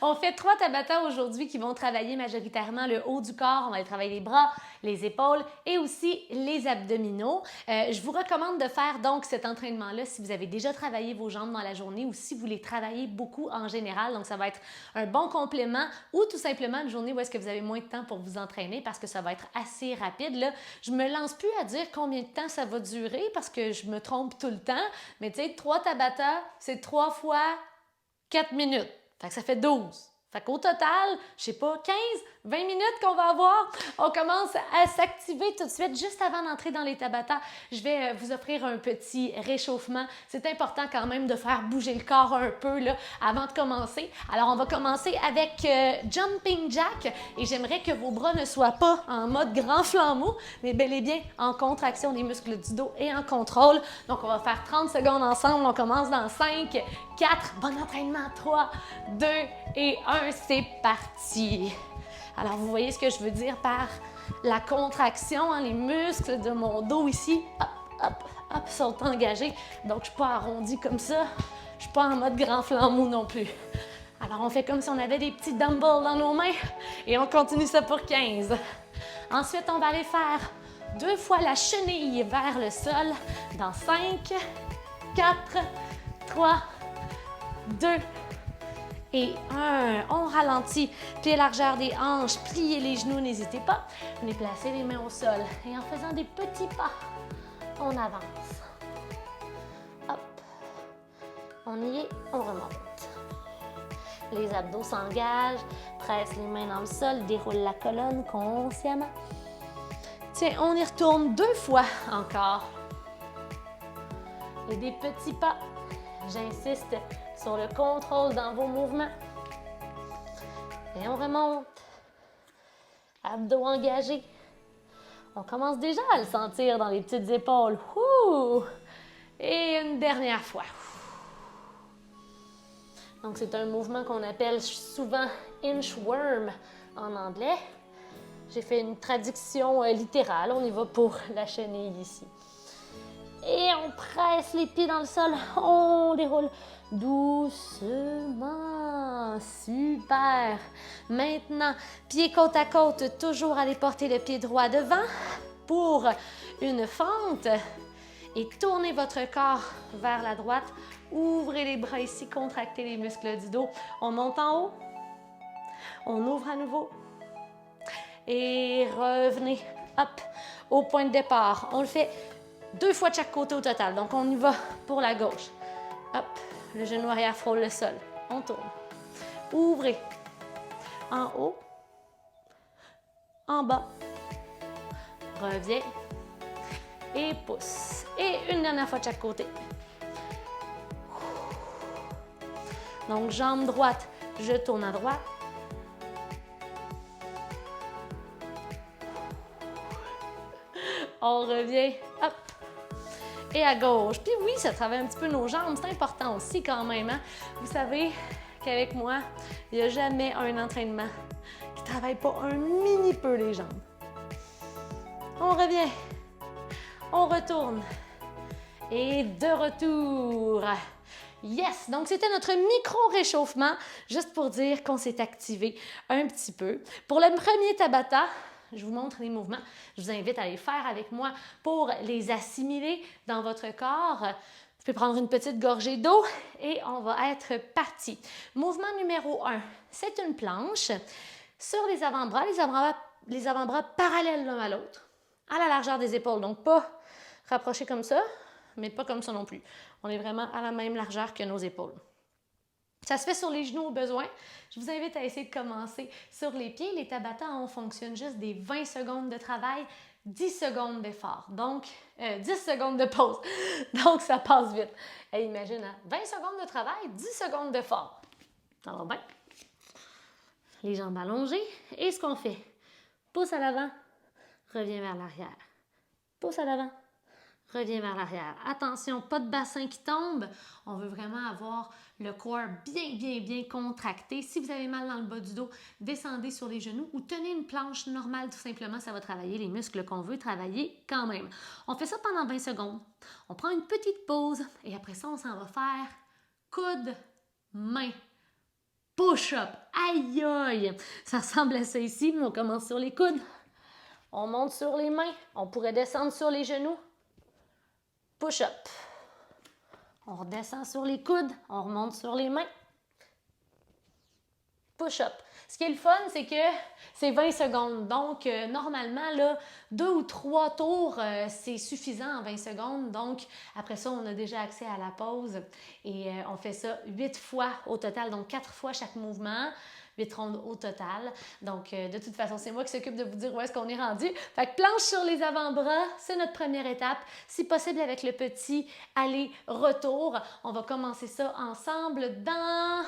On fait 3 Tabata aujourd'hui qui vont travailler majoritairement le haut du corps. On va aller travailler les bras, les épaules et aussi les abdominaux. Je vous recommande de faire donc cet entraînement-là si vous avez déjà travaillé vos jambes dans la journée ou si vous les travaillez beaucoup en général. Donc, ça va être un bon complément ou tout simplement une journée où est-ce que vous avez moins de temps pour vous entraîner parce que ça va être assez rapide. Là, je me lance plus à dire combien de temps ça va durer parce que je me trompe tout le temps. Mais tu sais, 3 Tabata, c'est 3 fois 4 minutes. Fait que ça fait 12. Fait qu'au total, je sais pas, 15, 20 minutes qu'on va avoir. On commence à s'activer tout de suite. Juste avant d'entrer dans les Tabata, je vais vous offrir un petit réchauffement. C'est important quand même de faire bouger le corps un peu là, avant de commencer. Alors, on va commencer avec Jumping Jack. Et j'aimerais que vos bras ne soient pas en mode grand flambeau, mais bel et bien en contraction des muscles du dos et en contrôle. Donc, on va faire 30 secondes ensemble. On commence dans 5, 4, bon entraînement, 3, 2 et 1, c'est parti! Alors, vous voyez ce que je veux dire par la contraction, hein, les muscles de mon dos ici, hop, hop, hop, sont engagés. Donc, je ne suis pas arrondie comme ça. Je ne suis pas en mode grand flambeau non plus. Alors, on fait comme si on avait des petits dumbbells dans nos mains et on continue ça pour 15. Ensuite, on va aller faire 2 fois la chenille vers le sol dans 5, 4, 3, 2 et 1. On ralentit. Pieds largeur des hanches, pliez les genoux, n'hésitez pas. Venez placer les mains au sol et en faisant des petits pas, on avance. Hop. On y est, on remonte. Les abdos s'engagent, presse les mains dans le sol, déroule la colonne consciemment. Tiens, on y retourne 2 fois encore. Et des petits pas. J'insiste sur le contrôle dans vos mouvements. Et on remonte. Abdos engagés. On commence déjà à le sentir dans les petites épaules. Ouh! Et une dernière fois. Donc, c'est un mouvement qu'on appelle souvent inchworm en anglais. J'ai fait une traduction littérale. On y va pour la chenille ici. Et on presse les pieds dans le sol. On déroule doucement. Super. Maintenant, pieds côte à côte, toujours aller porter le pied droit devant pour une fente. Et tournez votre corps vers la droite. Ouvrez les bras ici, contractez les muscles du dos. On monte en haut. On ouvre à nouveau. Et revenez, hop, au point de départ. On le fait 2 fois de chaque côté au total. Donc, on y va pour la gauche. Hop, le genou arrière frôle le sol. On tourne. Ouvrez. En haut. En bas. Reviens. Et pousse. Et une dernière fois de chaque côté. Donc, jambe droite, je tourne à droite. On revient, hop, et à gauche. Puis oui, ça travaille un petit peu nos jambes, c'est important aussi quand même. Hein? Vous savez qu'avec moi, il n'y a jamais un entraînement qui ne travaille pas un mini peu les jambes. On revient, on retourne, et de retour. Yes! Donc, c'était notre micro-réchauffement, juste pour dire qu'on s'est activé un petit peu. Pour le premier Tabata, je vous montre les mouvements. Je vous invite à les faire avec moi pour les assimiler dans votre corps. Vous pouvez prendre une petite gorgée d'eau et on va être parti. Mouvement numéro 1, c'est une planche sur les avant-bras. Les avant-bras parallèles l'un à l'autre, à la largeur des épaules. Donc, pas rapprochés comme ça, mais pas comme ça non plus. On est vraiment à la même largeur que nos épaules. Ça se fait sur les genoux au besoin. Je vous invite à essayer de commencer sur les pieds. Les Tabata, on fonctionne juste des 20 secondes de travail, 10 secondes d'effort. Donc, 10 secondes de pause. Donc, ça passe vite. Et imagine, hein, 20 secondes de travail, 10 secondes d'effort. Ça va bien? Les jambes allongées. Et ce qu'on fait, pouce à l'avant, reviens vers l'arrière. Pouce à l'avant, reviens vers l'arrière. Attention, pas de bassin qui tombe. On veut vraiment avoir le corps bien contracté. Si vous avez mal dans le bas du dos, descendez sur les genoux ou tenez une planche normale tout simplement. Ça va travailler les muscles qu'on veut travailler quand même. On fait ça pendant 20 secondes. On prend une petite pause et après ça, on s'en va faire coude, main, push-up. Aïe, aïe! Ça ressemble à ça ici, mais on commence sur les coudes. On monte sur les mains. On pourrait descendre sur les genoux. Push-up. On redescend sur les coudes. On remonte sur les mains. Push-up. Ce qui est le fun, c'est que c'est 20 secondes. Donc, normalement, là, 2 ou 3 tours, c'est suffisant en 20 secondes. Donc, après ça, on a déjà accès à la pause. Et on fait ça 8 fois au total. Donc, 4 fois chaque mouvement. 8 rondes au total. Donc, de toute façon, c'est moi qui s'occupe de vous dire où est-ce qu'on est rendu. Fait que planche sur les avant-bras, c'est notre première étape. Si possible, avec le petit aller-retour. On va commencer ça ensemble dans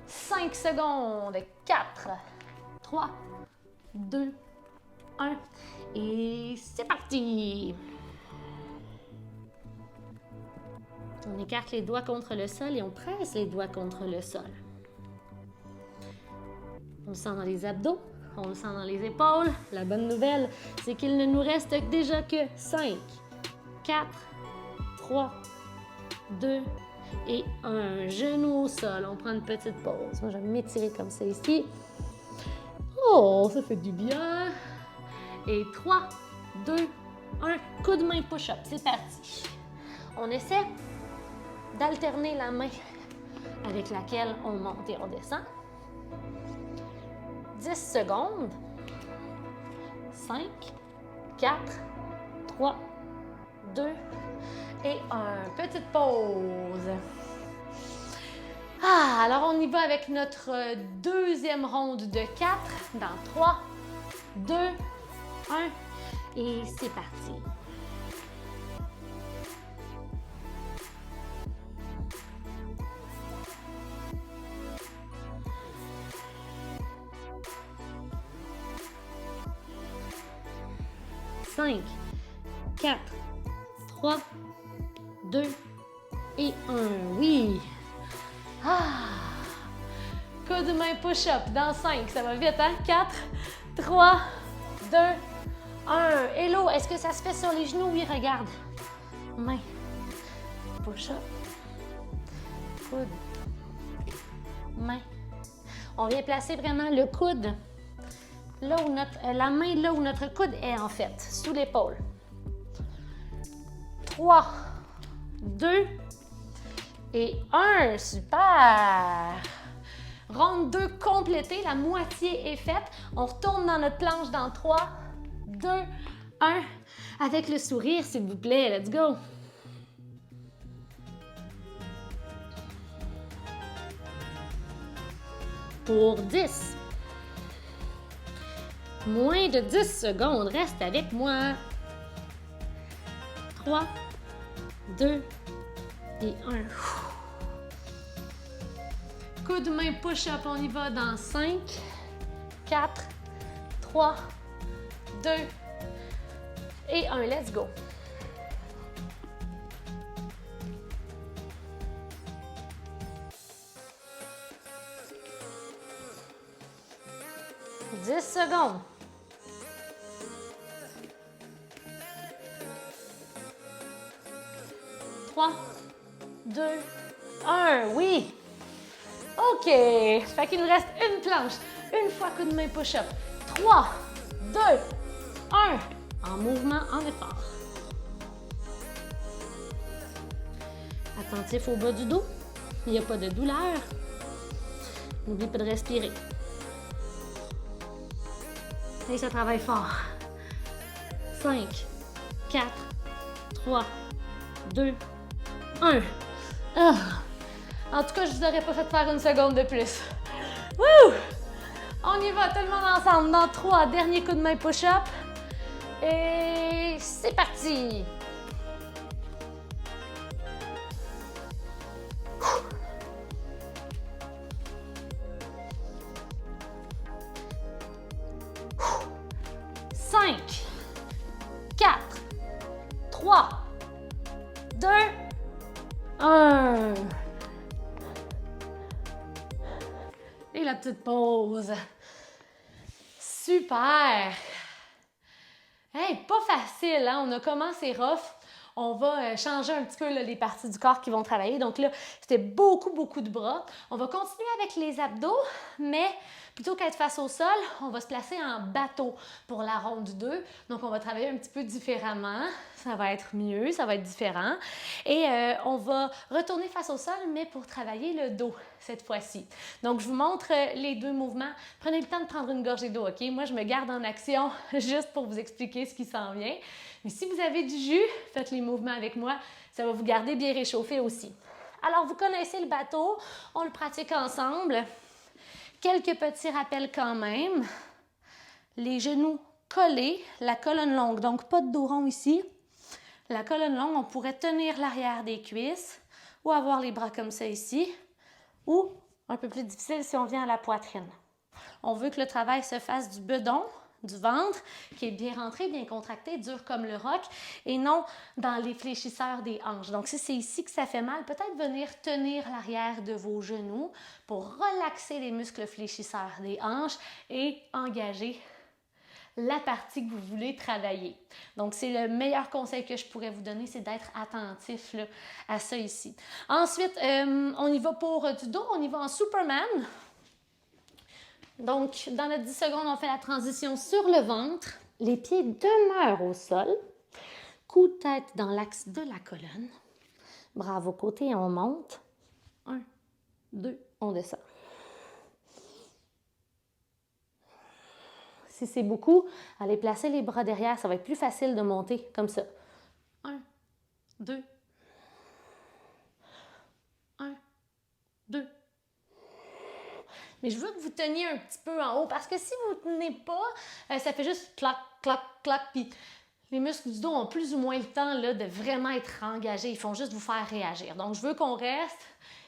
5 secondes. 4, 3, 2, 1. Et c'est parti! On écarte les doigts contre le sol et on presse les doigts contre le sol. On le sent dans les abdos, on le sent dans les épaules. La bonne nouvelle, c'est qu'il ne nous reste déjà que 5, 4, 3, 2 et 1. Genou au sol. On prend une petite pause. Moi, je vais m'étirer comme ça ici. Oh, ça fait du bien. Et 3, 2, 1. Coup de main push-up. C'est parti. On essaie d'alterner la main avec laquelle on monte et on descend. 10 secondes. 5, 4, 3, 2 et 1. Petite pause. Alors on y va avec notre deuxième ronde de 4 dans 3, 2, 1 et c'est parti. Cinq, 4, 3, 2 et 1. Oui! Coup de main push-up dans 5. Ça va vite, hein? 4, 3, 2, 1. Hello, est-ce que ça se fait sur les genoux? Oui, regarde. Main. Push-up. Coude. Main. On vient placer vraiment le coude là où la main là où notre coude est en fait, sous l'épaule. 3, 2 et 1. Super! Ronde 2 complétée, la moitié est faite. On retourne dans notre planche dans 3, 2, 1. Avec le sourire, s'il vous plaît. Let's go! Pour 10. Moins de 10 secondes. Reste avec moi. 3, 2 et 1. Coup de main push-up, on y va dans 5, 4, 3, 2 et 1. Let's go! « 10 secondes. 3, 2, 1. Oui! OK. Fait qu'il nous reste une planche. Une fois coup de main push-up. 3, 2, 1. En mouvement, en effort. Attentif au bas du dos. Il n'y a pas de douleur. N'oublie pas de respirer. Et ça travaille fort. 5, 4, 3, 2, 1. En tout cas, je vous aurais pas fait faire une seconde de plus. Wouh! On y va, tout le monde ensemble. Dans 3, dernier coup de main push-up. Et c'est parti! Cinq, 4, 3, 2, 1. Et la petite pause. Super! Hey, pas facile, hein? On a commencé rough. on va changer un petit peu là, les parties du corps qui vont travailler. Donc là, c'était beaucoup, beaucoup de bras. On va continuer avec les abdos, mais plutôt qu'être face au sol, on va se placer en bateau pour la ronde 2. Donc, on va travailler un petit peu différemment. Ça va être mieux, ça va être différent. Et on va retourner face au sol, mais pour travailler le dos cette fois-ci. Donc, je vous montre les deux mouvements. Prenez le temps de prendre une gorgée d'eau, OK? Moi, je me garde en action juste pour vous expliquer ce qui s'en vient. Mais si vous avez du jus, faites les mouvements avec moi. Ça va vous garder bien réchauffé aussi. Alors, vous connaissez le bateau. On le pratique ensemble. Quelques petits rappels quand même. Les genoux collés, la colonne longue. Donc, pas de dos rond ici. La colonne longue, on pourrait tenir l'arrière des cuisses ou avoir les bras comme ça ici. Ou, un peu plus difficile si on vient à la poitrine. On veut que le travail se fasse du bedon, du ventre, qui est bien rentré, bien contracté, dur comme le roc, et non dans les fléchisseurs des hanches. Donc, si c'est ici que ça fait mal, peut-être venir tenir l'arrière de vos genoux pour relaxer les muscles fléchisseurs des hanches et engager la partie que vous voulez travailler. Donc, c'est le meilleur conseil que je pourrais vous donner, c'est d'être attentif là, à ça ici. Ensuite, on y va pour du dos, on y va en Superman. Donc, dans notre 10 secondes, on fait la transition sur le ventre. Les pieds demeurent au sol. Cou de tête dans l'axe de la colonne. Bras aux côtés, on monte. 1, 2, on descend. Si c'est beaucoup, allez placer les bras derrière. Ça va être plus facile de monter comme ça. 1, 2. 1, 2. Mais je veux que vous teniez un petit peu en haut parce que si vous ne tenez pas, ça fait juste clac, clac, clac. Puis les muscles du dos ont plus ou moins le temps là, de vraiment être engagés. Ils font juste vous faire réagir. Donc, je veux qu'on reste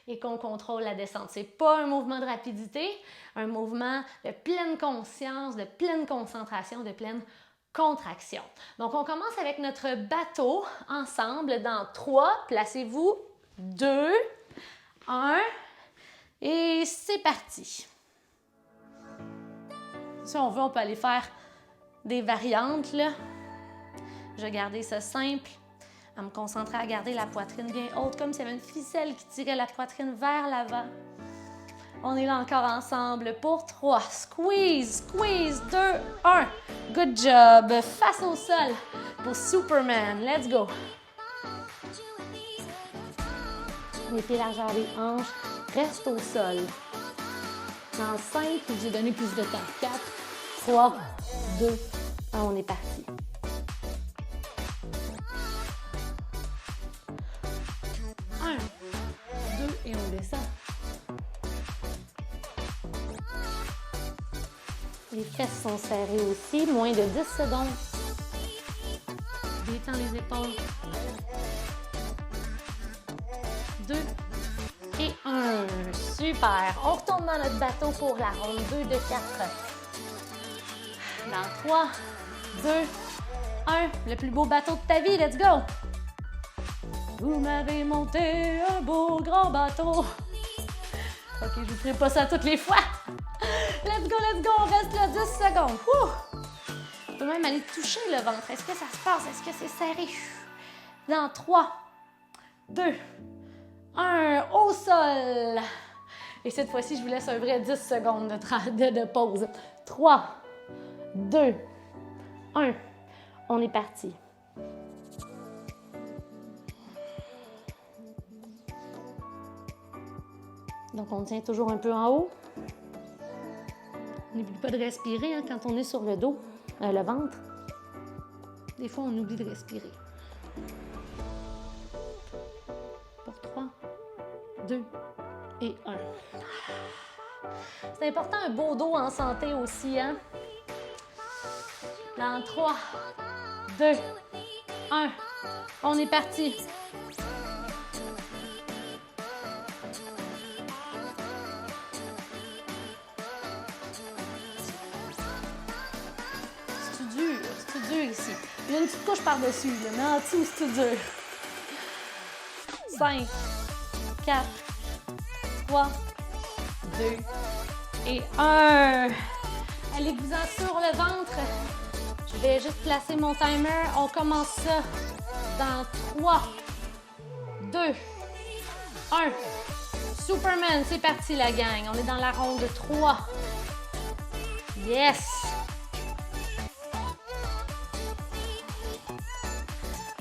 et qu'on contrôle la descente. Ce n'est pas un mouvement de rapidité, un mouvement de pleine conscience, de pleine concentration, de pleine contraction. Donc, on commence avec notre bateau ensemble dans 3. Placez-vous 2, 1. Et c'est parti. Si on veut, on peut aller faire des variantes, là. Je vais garder ça simple, à me concentrer à garder la poitrine bien haute, comme s'il y avait une ficelle qui tirait la poitrine vers l'avant. On est là encore ensemble pour 3. Squeeze, squeeze, 2, 1. Good job. Face au sol pour Superman. Let's go. Les pieds largeur des hanches. Reste au sol. Dans 5, j'ai donné plus de temps. 4, 3, 2, 1, on est parti. Et on descend. Les fesses sont serrées aussi. Moins de 10 secondes. Détends les épaules. 2 et 1. Super. On retourne dans notre bateau pour la ronde 2 de 4. Dans 3, 2, 1. Le plus beau bateau de ta vie. Let's go! Vous m'avez monté un beau grand bateau. OK, je ne vous ferai pas ça toutes les fois. Let's go, on reste là 10 secondes. On peut même aller toucher le ventre. Est-ce que ça se passe? Est-ce que c'est serré? Dans 3, 2, 1, au sol. Et cette fois-ci, je vous laisse un vrai 10 secondes de pause. 3, 2, 1. On est parti. Donc, on tient toujours un peu en haut. N'oublie pas de respirer hein, quand on est sur le dos, le ventre. Des fois, on oublie de respirer. Pour 3, 2 et 1. C'est important, un beau dos en santé aussi. Hein? Dans 3, 2, 1. On est parti. Ici. Il y a une petite couche par-dessus, mais en dessous, c'est dur. 5, 4, 3, 2 et 1. Allez-vous-en sur le ventre. Je vais juste placer mon timer. On commence ça Dans 3, 2, 1. Superman, c'est parti la gang. On est dans la ronde 3. Yes!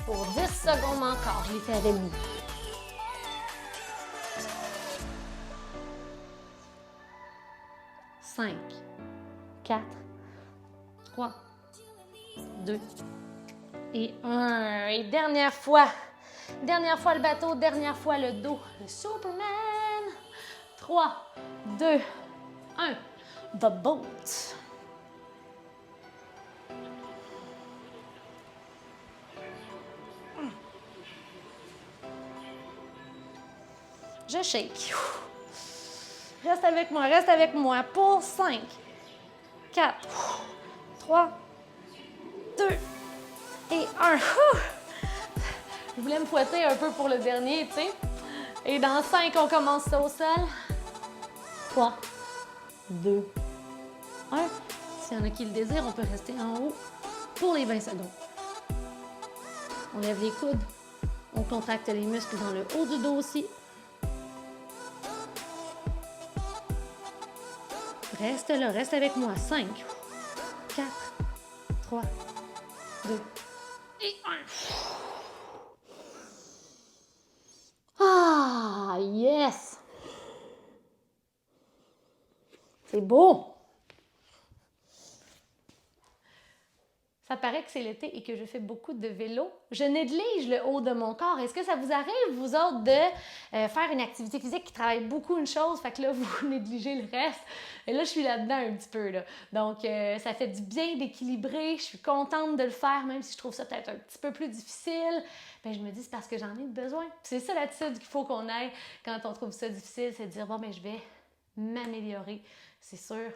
Pour 10 secondes encore, je l'ai fait avec vous. 5, 4, 3, 2 et 1. Et dernière fois le bateau, dernière fois le dos. Le Superman. 3, 2, 1. The boat. Je shake. Reste avec moi pour 5, 4, 3, 2 et 1. Je voulais me fouetter un peu pour le dernier, tu sais. Et dans 5, on commence ça au sol. 3, 2, 1. S'il y en a qui le désirent, on peut rester en haut pour les 20 secondes. On lève les coudes. On contracte les muscles dans le haut du dos aussi. Reste là, reste avec moi. 5, 4, 3, 2 et 1. Ah, yes! C'est beau! Ça paraît que c'est l'été et que je fais beaucoup de vélo. Je néglige le haut de mon corps. Est-ce que ça vous arrive, vous autres, de faire une activité physique qui travaille beaucoup une chose, fait que là, vous négligez le reste? Et là, je suis là-dedans un petit peu, là. Donc, ça fait du bien d'équilibrer. Je suis contente de le faire, même si je trouve ça peut-être un petit peu plus difficile. Bien, je me dis, c'est parce que j'en ai besoin. Puis c'est ça l'attitude qu'il faut qu'on ait quand on trouve ça difficile, c'est de dire, bon, bien, je vais m'améliorer, c'est sûr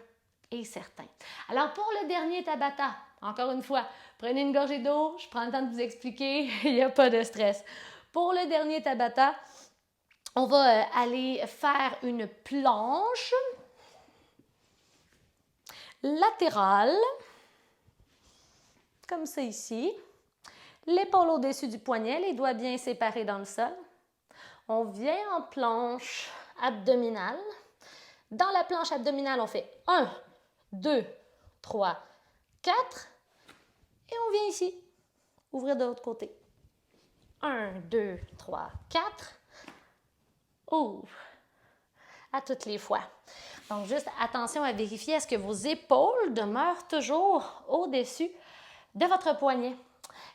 et certain. Alors, pour le dernier Tabata, encore une fois, prenez une gorgée d'eau, je prends le temps de vous expliquer, il n'y a pas de stress. Pour le dernier Tabata, on va aller faire une planche latérale, comme ça ici. L'épaule au-dessus du poignet, les doigts bien séparés dans le sol. On vient en planche abdominale. Dans la planche abdominale, on fait 1, 2, 3, 4. Et on vient ici, ouvrir de l'autre côté. 1, 2, 3, 4. Ouvre. À toutes les fois. Donc, juste attention à vérifier, est-ce que vos épaules demeurent toujours au-dessus de votre poignet?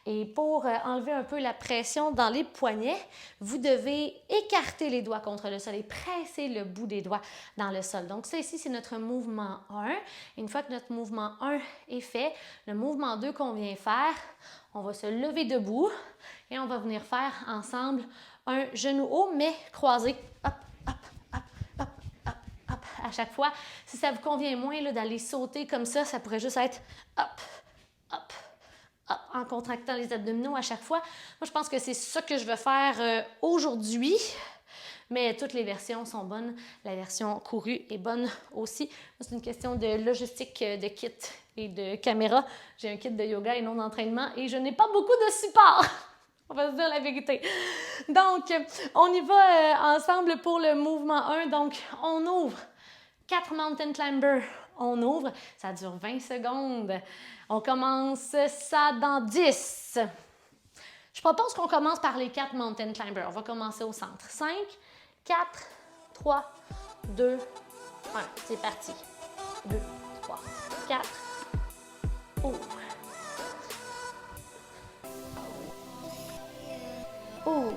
Et pour enlever un peu la pression dans les poignets, vous devez écarter les doigts contre le sol et presser le bout des doigts dans le sol. Donc ça ici, c'est notre mouvement 1. Une fois que notre mouvement 1 est fait, le mouvement 2 qu'on vient faire, on va se lever debout et on va venir faire ensemble un genou haut, mais croisé. Hop, hop, hop, hop, hop, hop. À chaque fois, si ça vous convient moins d'aller sauter comme ça pourrait juste être hop, hop, hop, en contractant les abdominaux à chaque fois. Moi, je pense que c'est ça que je vais faire aujourd'hui. Mais toutes les versions sont bonnes. La version courue est bonne aussi. C'est une question de logistique de kit et de caméra. J'ai un kit de yoga et non d'entraînement et je n'ai pas beaucoup de support. On va se dire la vérité. Donc, on y va ensemble pour le mouvement 1. Donc, on ouvre 4 mountain climbers. On ouvre. Ça dure 20 secondes. On commence ça dans 10. Je propose qu'on commence par les 4 mountain climbers. On va commencer au centre. 5, 4, 3, 2, 1. C'est parti. 2, 3, 4. Ouvre. Ouvre.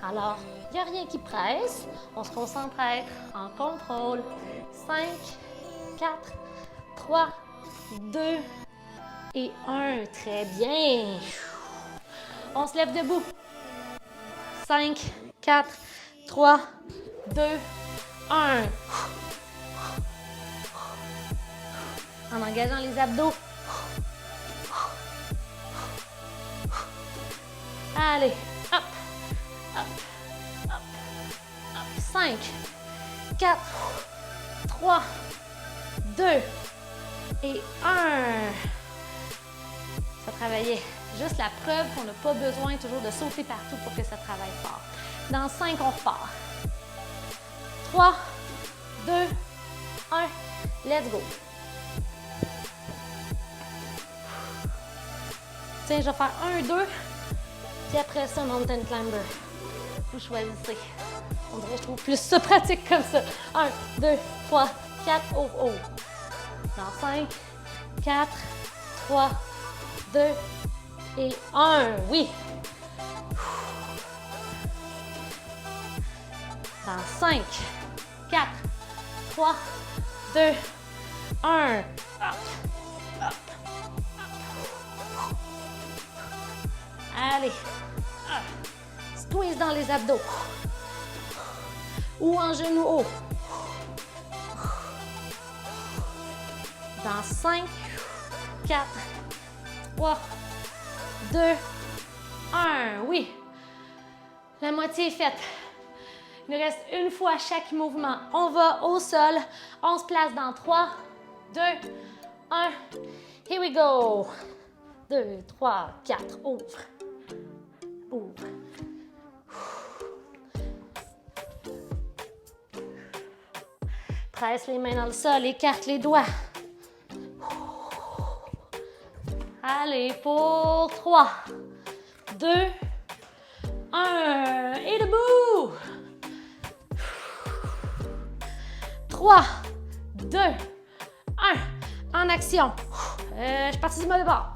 Alors, il n'y a rien qui presse. On se concentre à être en contrôle. 5, 4, 3, 2 et 1. Très bien. On se lève debout. 5, 4, 3, 2, 1. En engageant les abdos. Allez, hop, hop, hop, hop. 5, 4, 3, 2 et 1. Ça travaillait Juste la preuve qu'on n'a pas besoin toujours de sauter partout pour que ça travaille fort. Dans 5, on repart. 3, 2, 1, let's go. Tiens, je vais faire 1, 2, puis après ça, mountain climber. Vous choisissez. On dirait que je trouve plus ça pratique comme ça. 1, 2, 3, 4, ouvre, ouvre. Dans 5, 4, 3, 2 et 1. Oui. Dans 5, 4, 3, 2, 1. Up, up. Allez. Squeeze dans les abdos. Ou en genou haut. Dans 5, 4, 3, 2, 1. Oui. La moitié est faite. Il nous reste une fois chaque mouvement. On va au sol. On se place dans 3, 2, 1. Here we go. 2, 3, 4. Ouvre. Ouvre. Presse les mains dans le sol, écarte les doigts. Allez, pour 3, 2, 1. Et debout. 3, 2, 1. En action. Je suis partie du mauvais bord.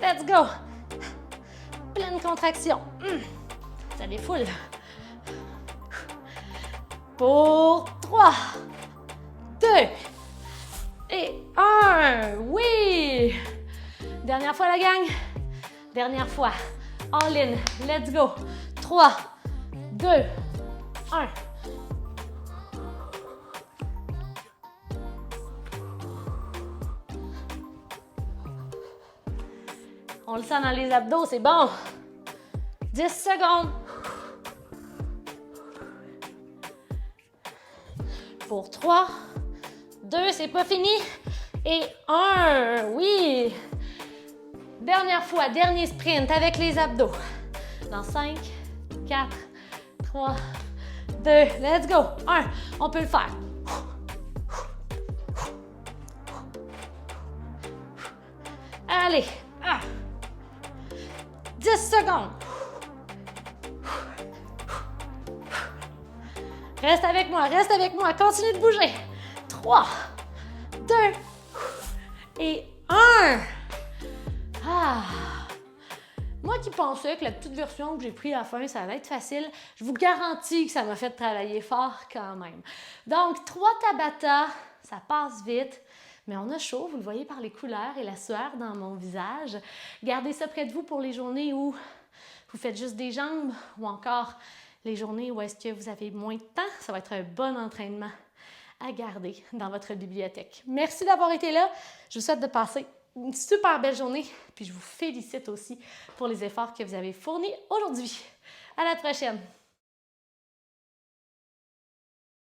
Let's go. Pleine contraction. Ça défoule. Pour 3, 2 et 1. Oui! Dernière fois la gang. Dernière fois. All in. Let's go. 3, 2, 1. On le sent dans les abdos, c'est bon. 10 secondes. Pour 3, 2, c'est pas fini. Et 1, oui. Dernière fois, dernier sprint avec les abdos. Dans 5, 4, 3, 2, let's go. 1, on peut le faire. Allez. 10 secondes. Reste avec moi, continue de bouger. 3, 2 et 1. Moi qui pensais que la petite version que j'ai prise à la fin, ça allait être facile, je vous garantis que ça m'a fait travailler fort quand même. Donc, 3 Tabata, ça passe vite. Mais on a chaud, vous le voyez par les couleurs et la sueur dans mon visage. Gardez ça près de vous pour les journées où vous faites juste des jambes ou encore les journées où est-ce que vous avez moins de temps. Ça va être un bon entraînement à garder dans votre bibliothèque. Merci d'avoir été là. Je vous souhaite de passer une super belle journée. Puis je vous félicite aussi pour les efforts que vous avez fournis aujourd'hui. À la prochaine!